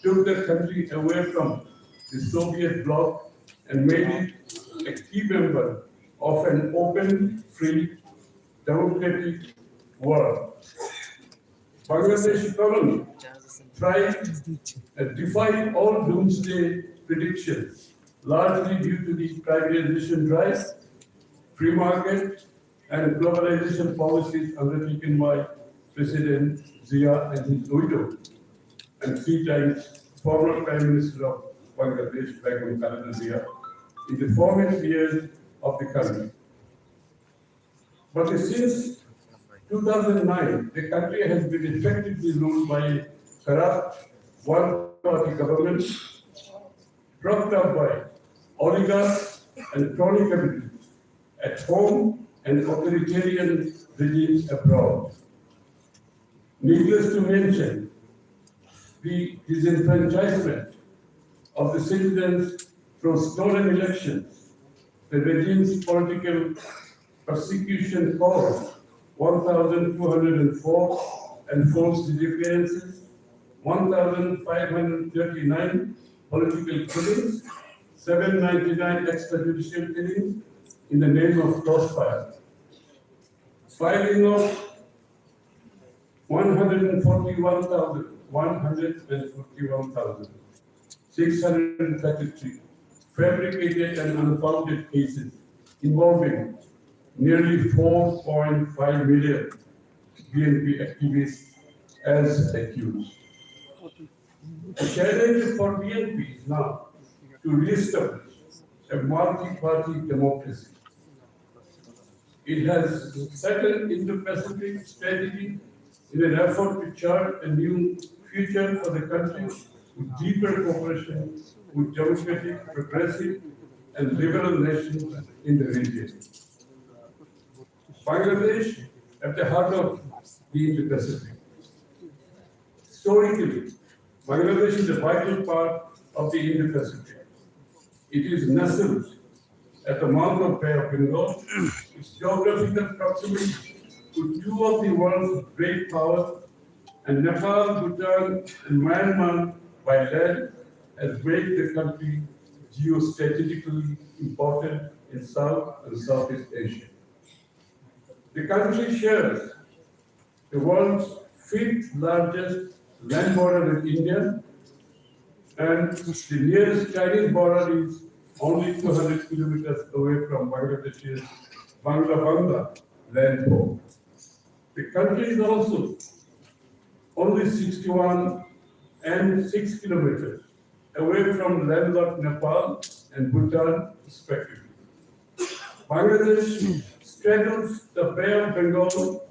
took the country away from the Soviet bloc and made it a key member of an open, free, democratic world. Bangladesh economy thrived and defied all doomsday predictions, largely due to the privatization drive, free market, and globalization policies undertaken by President Zia and his widow, and 3 times former Prime Minister of Bangladesh, Begum Khaleda Zia, in the formative years of the country. But since 2009, the country has been effectively ruled by a corrupt one-party government, propped up by oligarchs and crony capitalists at home and authoritarian regimes abroad. Needless to mention, the disenfranchisement of the citizens through stolen elections, the regime's political persecution caused 1,204 enforced disappearances, 1,539 political killings, 799 extrajudicial killings in the name of crossfire, filing of 141,633 fabricated and unfounded cases involving nearly 4.5 million BNP activists as accused. The challenge for BNP is now to reestablish a multi-party democracy. It has settled Indo-Pacific strategy in an effort to chart a new future for the country with deeper cooperation with democratic, progressive, and liberal nations in the region. Bangladesh at the heart of the Indo-Pacific. Historically, Bangladesh is a vital part of the Indo-Pacific. It is nestled at the mouth of Bay of Bengal. Its geographical proximity to 2 of the world's great powers, and Nepal, Bhutan, and Myanmar by land has made the country geostrategically important in South and Southeast Asia. The country shares the world's 5th largest land border with India, and the nearest Chinese border is only 200 kilometers away from Bangladesh's Bangla land hold. The country is also only 61 and 6 kilometers away from landlocked Nepal and Bhutan, respectively. Bangladesh straddles the Bay of Bengal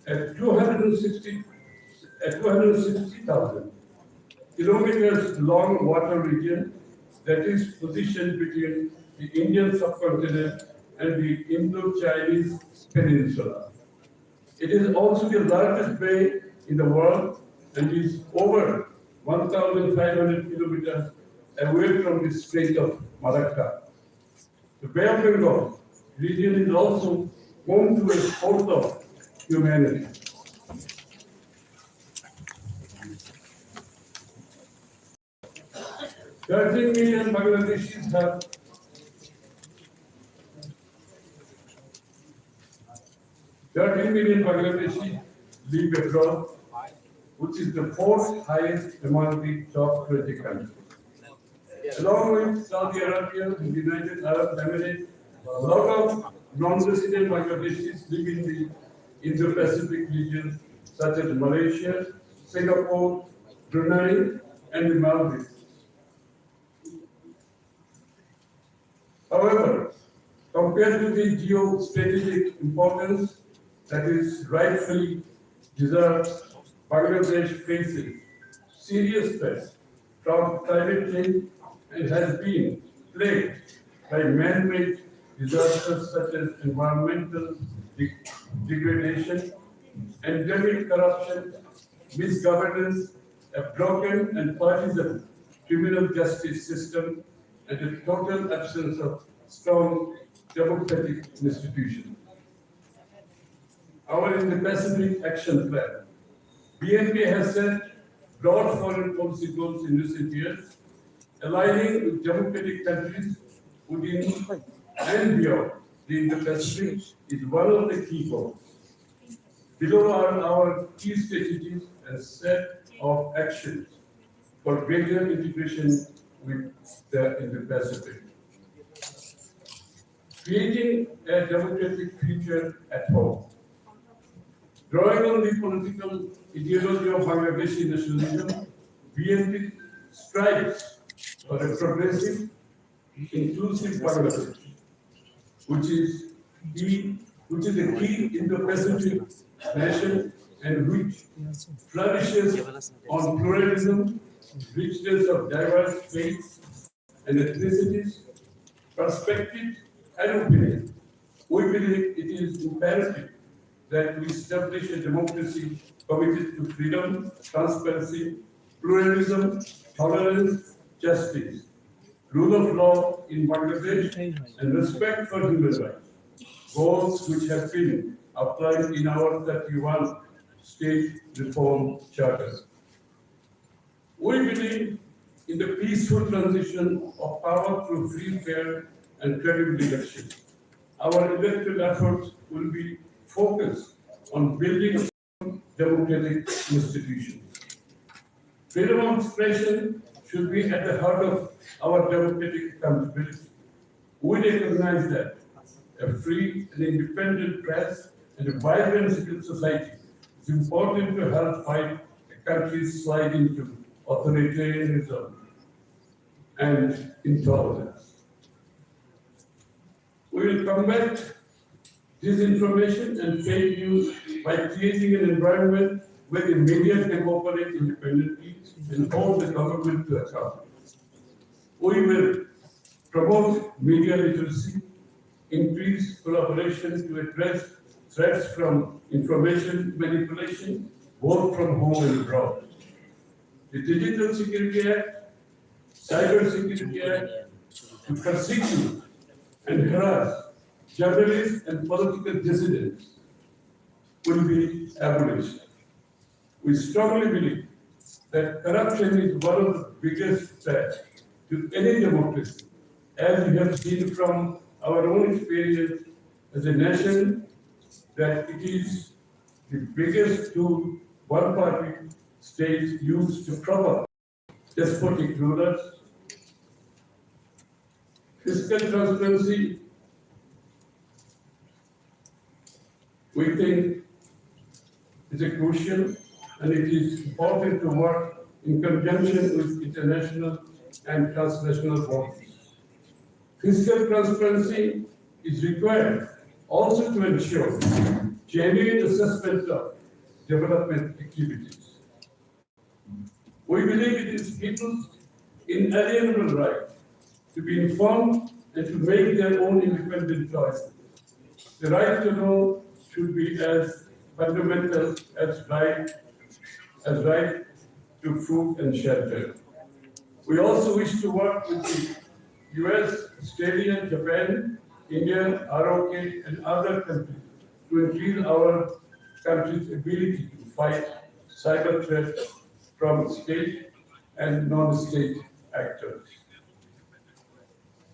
at 260,000 kilometers long water region that is positioned between the Indian subcontinent and the Indo-Chinese peninsula. It is also the largest bay in the world and is over 1,500 kilometers away from the Strait of Malacca. The Bay of Bengal region is also home to a sport of humanity. $13 million Bangladeshis have 13 million Bangladeshis live abroad, which is the 4th highest among the top 20 countries. Along with Saudi Arabia and the United Arab Emirates, a lot of non-resident Bangladeshis live in the Indo-Pacific region, such as Malaysia, Singapore, Brunei, and the Maldives. However, compared to the geostrategic importance that is rightfully deserved, Bangladesh faces serious threats from climate change and has been plagued by man-made disasters such as environmental degradation, endemic corruption, misgovernance, a broken and partisan criminal justice system, and a total absence of strong democratic institutions. Our Indo-Pacific Action Plan, BNP has set broad foreign policy goals in recent years, aligning with democratic countries within and beyond the Indo-Pacific is one of the key goals. Below are our key strategies and set of actions for greater integration with the Indo-Pacific. Creating a democratic future at home. Drawing on the political ideology of Bangladeshi nationalism, BNP strives for a progressive, inclusive Bangladesh, which is a key Indo-Pacific nation and which flourishes on pluralism, richness of diverse faiths and ethnicities, perspectives, and opinion. We believe it is imperative that we establish a democracy committed to freedom, transparency, pluralism, tolerance, justice, rule of law in Bangladesh, and respect for human rights, goals which have been applied in our 31 state reform charter. We believe in the peaceful transition of power through free, fair, and credible elections. Our electoral efforts will be focused on building democratic institutions. Freedom of expression should be at the heart of our democratic accountability. We recognize that a free and independent press and a vibrant civil society is important to help fight a country's slide into authoritarianism and intolerance. We will combat disinformation and fake news by creating an environment where the media can operate independently and hold the government to account. We will promote media literacy, increase collaboration to address threats from information manipulation, both from home and abroad. The Digital Security Act, Cyber Security Act, to persecute and harass journalists and political dissidents will be abolished. We strongly believe that corruption is one of the biggest threats to any democracy, as we have seen from our own experience as a nation, that it is the biggest tool one-party states use to prop up despotic rulers. Fiscal transparency, we think, is a crucial, and it is important to work in conjunction with international and transnational bodies. Fiscal transparency is required also to ensure genuine assessment of development activities. We believe it is people's inalienable right to be informed and to make their own independent choices. The right to know should be as fundamental as right to food and shelter. We also wish to work with the US, Australia, Japan, India, ROK, and other countries to increase our country's ability to fight cyber threats from state and non-state actors.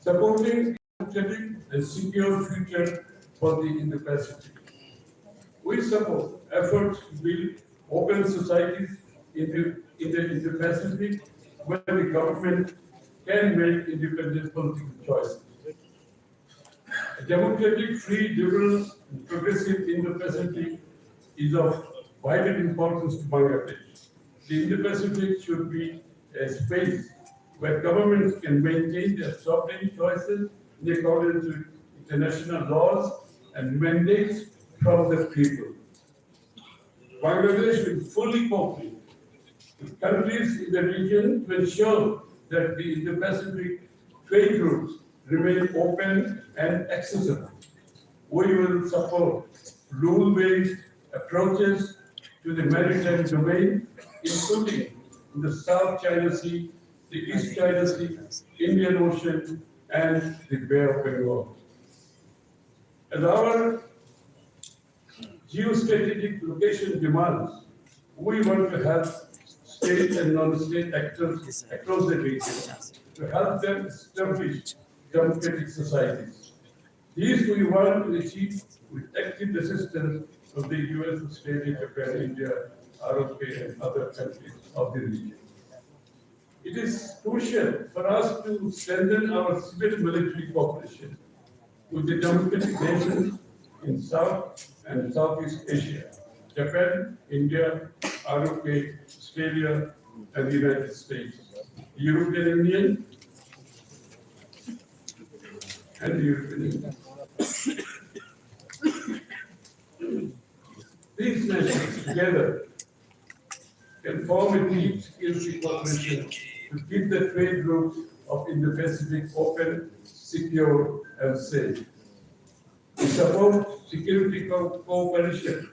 Supporting a democratic and secure future for the Indo-Pacific. We support efforts to build open societies in the Indo-Pacific where the government can make independent political choices. A democratic, free, liberal, and progressive Indo-Pacific is of vital importance to Bangladesh. The Indo-Pacific should be a space where governments can maintain their sovereign choices in accordance with international laws and mandates from the people. Bangladesh will fully cooperate with countries in the region to ensure that the Indo-Pacific trade routes remain open and accessible. We will support rule-based approaches to the maritime domain, including in the South China Sea, the East China Sea, Indian Ocean, and the Bay of Bengal. As our geostrategic location demands, we want to have state and non-state actors across the region to help them establish democratic societies. These we want to achieve with active assistance of the US, Australia, Japan, India, ROK, and other countries of the region. It is crucial for us to strengthen our civil military cooperation with the democratic nations in South and Southeast Asia, Japan, India, ROK, Australia, and the United States, the European Union, and the European Union. These nations together can form a deep security cooperation to keep the trade routes of Indo-Pacific open, secure, and safe. We support security cooperation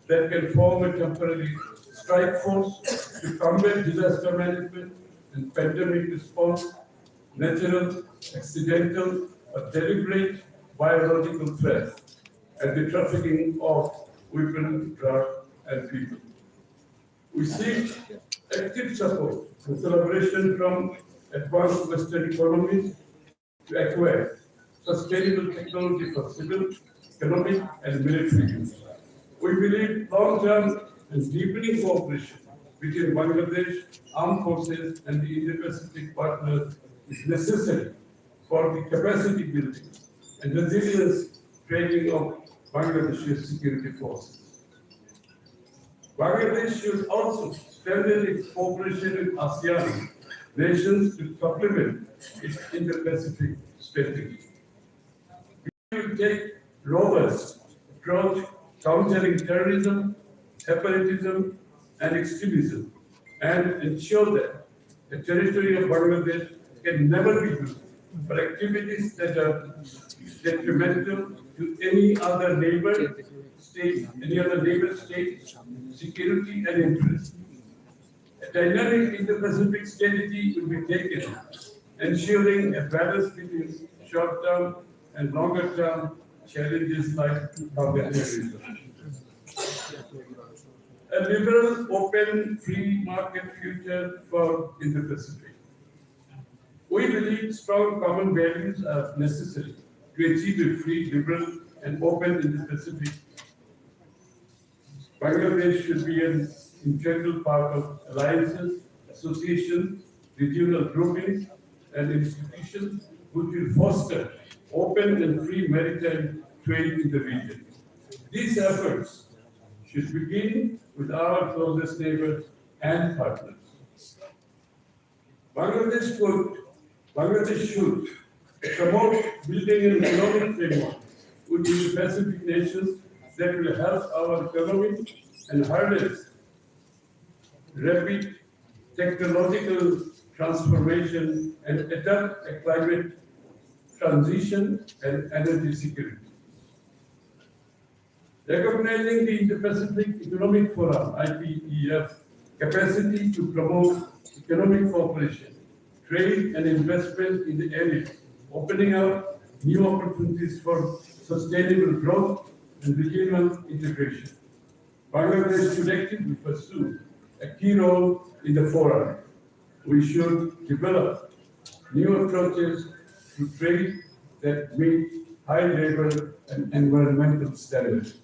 that can form a temporary strike force to combat disaster management and pandemic response, natural, accidental, or deliberate biological threats, and the trafficking of weapons, drugs, and people. We seek active support and collaboration from advanced Western economies to acquire sustainable technology for civil, economic, and military use. We believe long-term and deepening cooperation between Bangladesh, armed forces, and the Indo-Pacific partners is necessary for the capacity building and resilience training of Bangladesh's security forces. Bangladesh should also strengthen its cooperation with ASEAN nations to supplement its Indo-Pacific strategy. We will take robust approach countering terrorism, separatism, and extremism, and ensure that the territory of Bangladesh can never be used for activities that are detrimental to any other neighbor state's security and interest. A dynamic Indo-Pacific strategy will be taken, ensuring a balance between short-term and longer-term challenges like counterterrorism. A liberal, open, free market future for Indo-Pacific. We believe strong common values are necessary to achieve a free, liberal, and open Indo-Pacific. Bangladesh should be an integral part of alliances, associations, regional groupings, and institutions which will foster open and free maritime trade in the region. These efforts should begin with our closest neighbors and partners. Bangladesh should promote building an economic framework with the Pacific nations that will help our economy and harness rapid technological transformation and adapt a climate transition and energy security. Recognizing the Indo-Pacific Economic Forum (IPEF) capacity to promote economic cooperation, trade, and investment in the area, opening up new opportunities for sustainable growth and regional integration. Bangladesh should actively pursue a key role in the forum. We should develop new approaches to trade that meet high labor and environmental standards.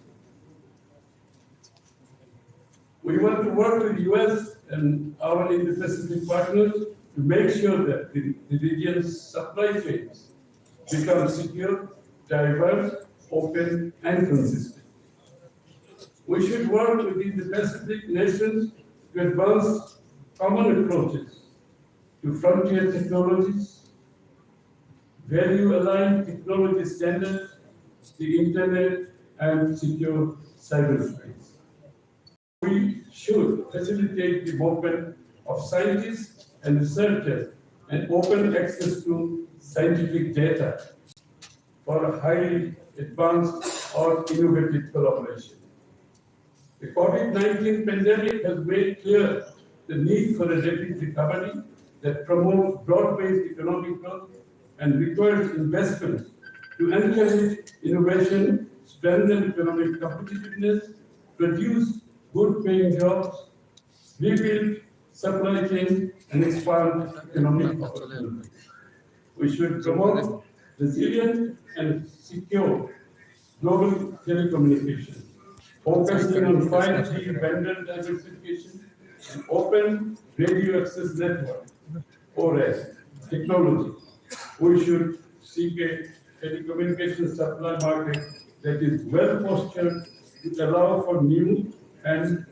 We want to work with the US and our Indo-Pacific partners to make sure that the region's supply chains become secure, diverse, open, and consistent. We should work with the Indo-Pacific nations to advance common approaches to frontier technologies, value-aligned technology standards, the internet, and secure cyberspace. We should facilitate the movement of scientists and researchers and open access to scientific data for a highly advanced or innovative collaboration. The COVID-19 pandemic has made clear the need for a rapid recovery that promotes broad-based economic growth and requires investment to encourage innovation, strengthen economic competitiveness, produce good-paying jobs, rebuild supply chain, and expand economic opportunities. We should promote resilient and secure global telecommunications, focusing on 5G vendor diversification and open radio access network, ORAS, technology. We should seek a telecommunications supply market that is well postured to allow for new and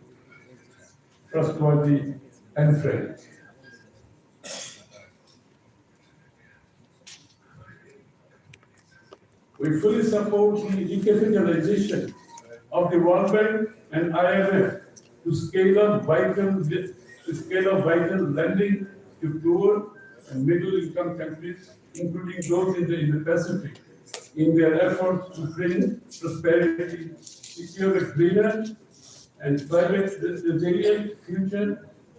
trustworthy entrants. We fully support the recapitalization of the World Bank and IMF to scale up vital lending to poor and middle-income countries, including those in the Pacific, in their efforts to bring prosperity, secure a greener and climate resilient future,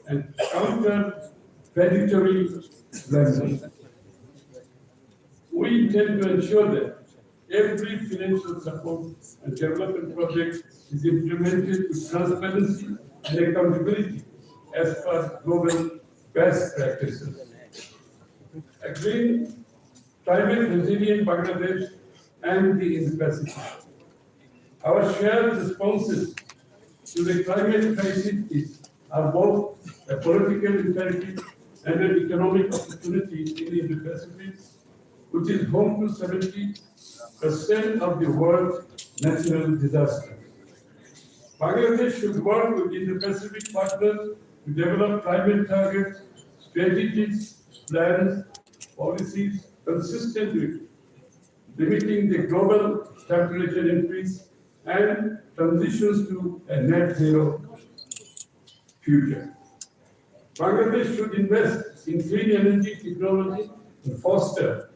and counter predatory lending. We intend to ensure that every financial support and development project is implemented with transparency and accountability as per global best practices. A green, climate resilient Bangladesh and the Indo-Pacific. Our shared responses to the climate crisis are both a political imperative and an economic opportunity in the Indo-Pacific, which is home to 70% of the world's natural disasters. Bangladesh should work with Indo-Pacific partners to develop climate targets, strategies, plans, policies consistent with limiting the global temperature increase and transitions to a net zero future. Bangladesh should invest in clean energy technology and foster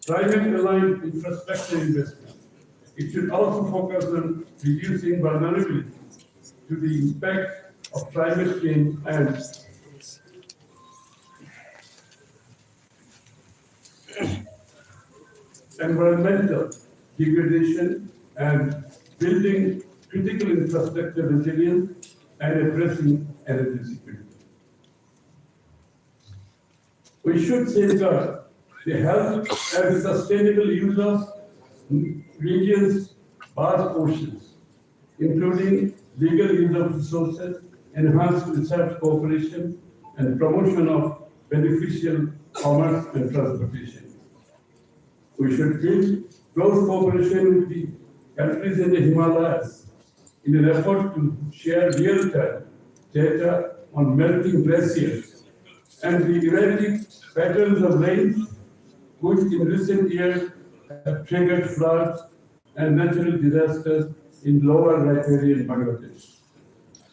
climate-aligned infrastructure investment. It should also focus on reducing vulnerability to the impact of climate change and environmental degradation and building critical infrastructure resilience and addressing energy security. We should safeguard the health and sustainable use of region's vast oceans, including legal use of resources, enhanced research cooperation, and promotion of beneficial commerce and transportation. We should build close cooperation with the countries in the Himalayas in an effort to share real-time data on melting glaciers and the erratic patterns of rain, which in recent years have triggered floods and natural disasters in lower riparian Bangladesh.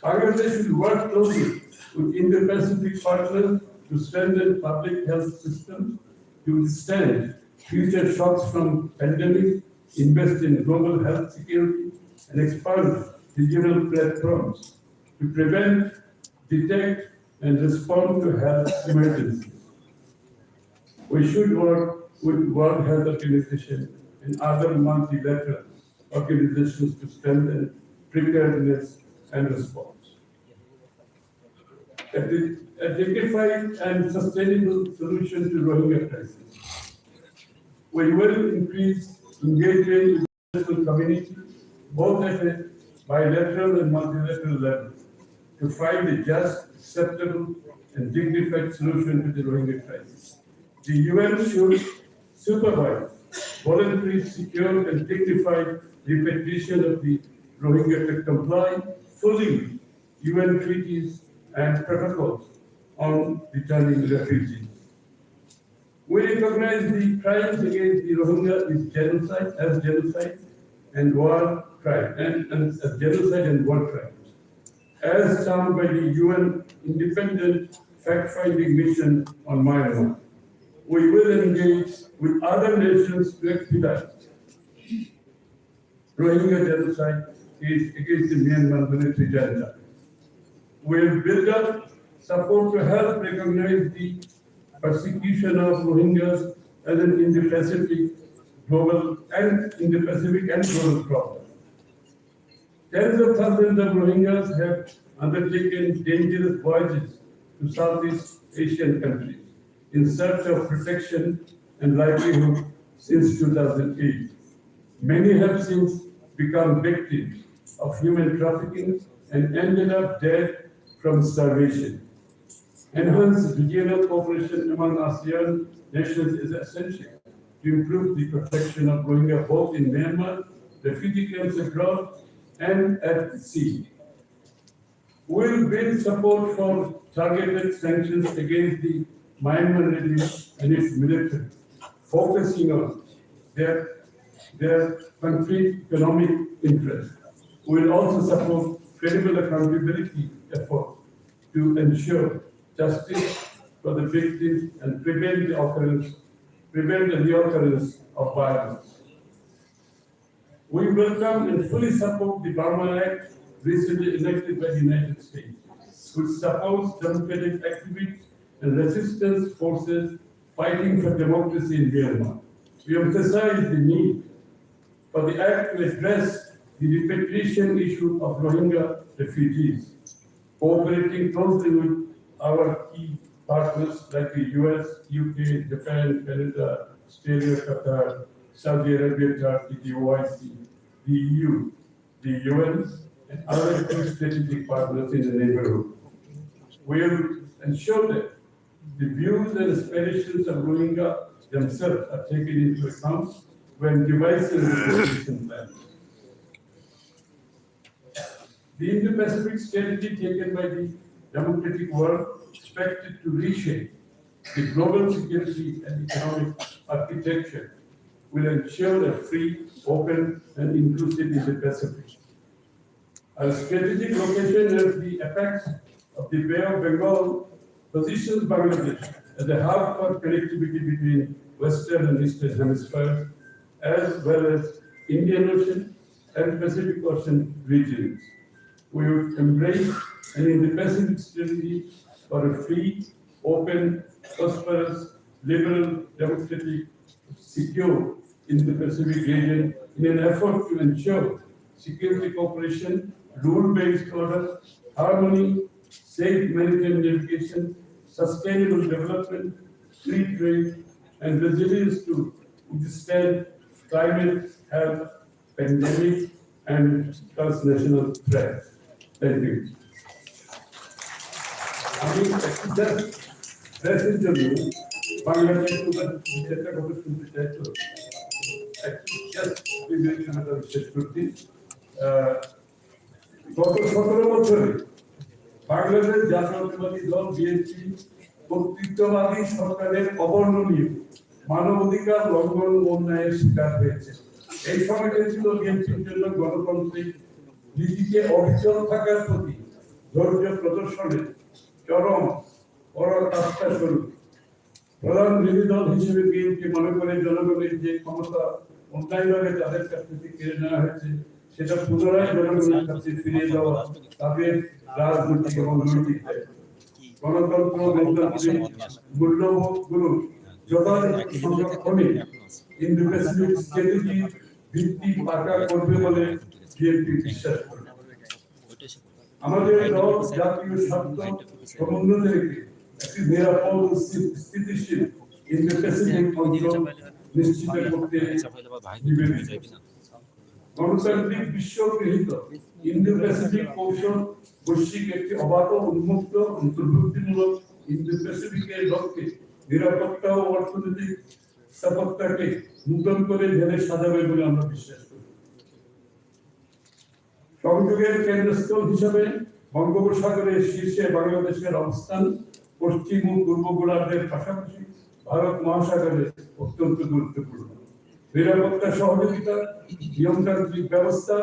Bangladesh will work closely with Indo-Pacific partners to strengthen public health systems, to withstand future shocks from pandemic, invest in global health security, and expand regional platforms to prevent, detect, and respond to health emergencies. We should work with World Health Organization and other multilateral organizations to strengthen preparedness and response. A dignified and sustainable solution to Rohingya crisis. We will increase engagement with the international community, both at a bilateral and multilateral level, to find a just, acceptable, and dignified solution to the Rohingya crisis. The UN should supervise voluntary, secure, and dignified repatriation of the Rohingya to comply fully with UN treaties and protocols on returning refugees. We recognize the crimes against the Rohingya as genocide and war crime, and as genocide and war crimes, as termed by the UN Independent Fact-Finding Mission on Myanmar. We will engage with other nations to expedite Rohingya genocide against the Myanmar military junta. We will build up support to help recognize the persecution of Rohingyas as an Indo-Pacific and global problem. Tens of thousands of Rohingyas have undertaken dangerous voyages to Southeast Asian countries in search of protection and livelihood since 2008. Many have since become victims of human trafficking and ended up dead from starvation. Enhanced regional cooperation among ASEAN nations is essential to improve the protection of Rohingya both in Myanmar, refugee camps abroad, and at sea. We will build support for targeted sanctions against the Myanmar regime and its military, focusing on their country's economic interests. We will also support credible accountability efforts to ensure justice for the victims and prevent the reoccurrence of violence. We welcome and fully support the Burma Act recently enacted by the United States, which supports democratic activists and resistance forces fighting for democracy in Myanmar. We emphasize the need for the Act to address the repatriation issue of Rohingya refugees, cooperating closely with our key partners like the US, UK, Japan, Canada, Australia, Qatar, Saudi Arabia, Turkey, the OIC, the EU, the UN, and other key strategic partners in the neighborhood. We will ensure that the views and aspirations of Rohingya themselves are taken into account when devising the repatriation plan. The Indo-Pacific strategy taken by the democratic world expected to reshape the global security and economic architecture will ensure a free, open, and inclusive Indo-Pacific. Our strategic location as the apex of the Bay of Bengal positions Bangladesh as a hub for connectivity between Western and Eastern hemispheres, as well as Indian Ocean and Pacific Ocean regions. We would embrace an Indo-Pacific strategy for a free, open, prosperous, liberal, democratic, secure Indo-Pacific region in an effort to ensure security cooperation, rule-based order, harmony, safe maritime navigation, sustainable development, free trade, and resilience to withstand climate, health, pandemic, and transnational threats. Thank you. আমি একটা press interview Bangladesh একটা কথা শুনতে চাই তো শেষ করছি গত 17 বছরে বাংলাদেশ জাতীয়তাবাদী দল বিএনপি কর্তৃত্ববাদী সরকারের অবর্ণনীয় মানবাধিকার লঙ্ঘন ও অন্যায়ের শিকার হয়েছে। এই সময়টা ছিল বিএনপির জন্য গণতান্ত্রিক নীতিকে অবিচল থাকার প্রতি ধৈর্য প্রদর্শনের চরম পরাকাষ্ঠা স্বরূপ। প্রধান বিরোধী দল হিসেবে বিএনপি মনে করে জনগণের যে ক্ষমতা অন্যায়ভাবে তাদের কাছ থেকে কেড়ে নেওয়া হয়েছে সেটা পুনরায় জনগণের কাছে ফিরিয়ে দেওয়া তাদের রাজনৈতিক এবং নৈতিক দায়িত্ব। গণতন্ত্র গণতান্ত্রিক মূল্যবোধগুলো যথাযথ সংরক্ষণে ইন্দো-প্যাসিফিক স্ট্র্যাটেজি ভিত্তি পাকা করবে বলে বিএনপি বিশ্বাস করে। আমাদের দল জাতীয় স্বার্থ সমুন্নত রেখে একটি নিরাপদ স্থিতিশীল ইন্দো-প্যাসিফিক অঞ্চল নিশ্চিত করতে নিবেদিত। গণতান্ত্রিক বিশ্বগৃহীত ইন্দো-প্যাসিফিক কৌশল বৈশ্বিক একটি অবাধ উন্মুক্ত অন্তর্ভুক্তিমূলক ইন্দো-প্যাসিফিকের লক্ষ্যে নিরাপত্তা ও অর্থনৈতিক স্থাপত্যকে নূতন করে ঢেলে সাজাবে বলে আমরা বিশ্বাস করি। সংযোগের কেন্দ্রস্থল হিসাবে বঙ্গোপসাগরের শীর্ষে বাংলাদেশের অবস্থান পশ্চিম ও পূর্ব গোলার্ধের পাশাপাশি ভারত মহাসাগরে অত্যন্ত গুরুত্বপূর্ণ। নিরাপত্তা সহযোগিতা, নিয়মতান্ত্রিক ব্যবস্থা,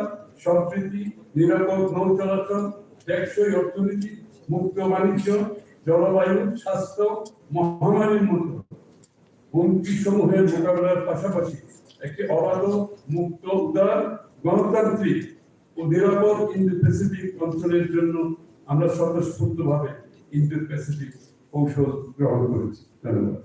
সম্প্রীতি, নিরাপদ নৌ চলাচল, টেকসই অর্থনীতি, মুক্ত বাণিজ্য, জলবায়ু, স্বাস্থ্য, মহামারীর মতো হুমকি সমূহের মোকাবেলার পাশাপাশি একটি অবাধ, মুক্ত, উদার, গণতান্ত্রিক ও নিরাপদ ইন্দো-প্যাসিফিক অঞ্চলের জন্য আমরা স্বতঃস্ফূর্তভাবে ইন্দো-প্যাসিফিক কৌশল গ্রহণ করেছি। ধন্যবাদ।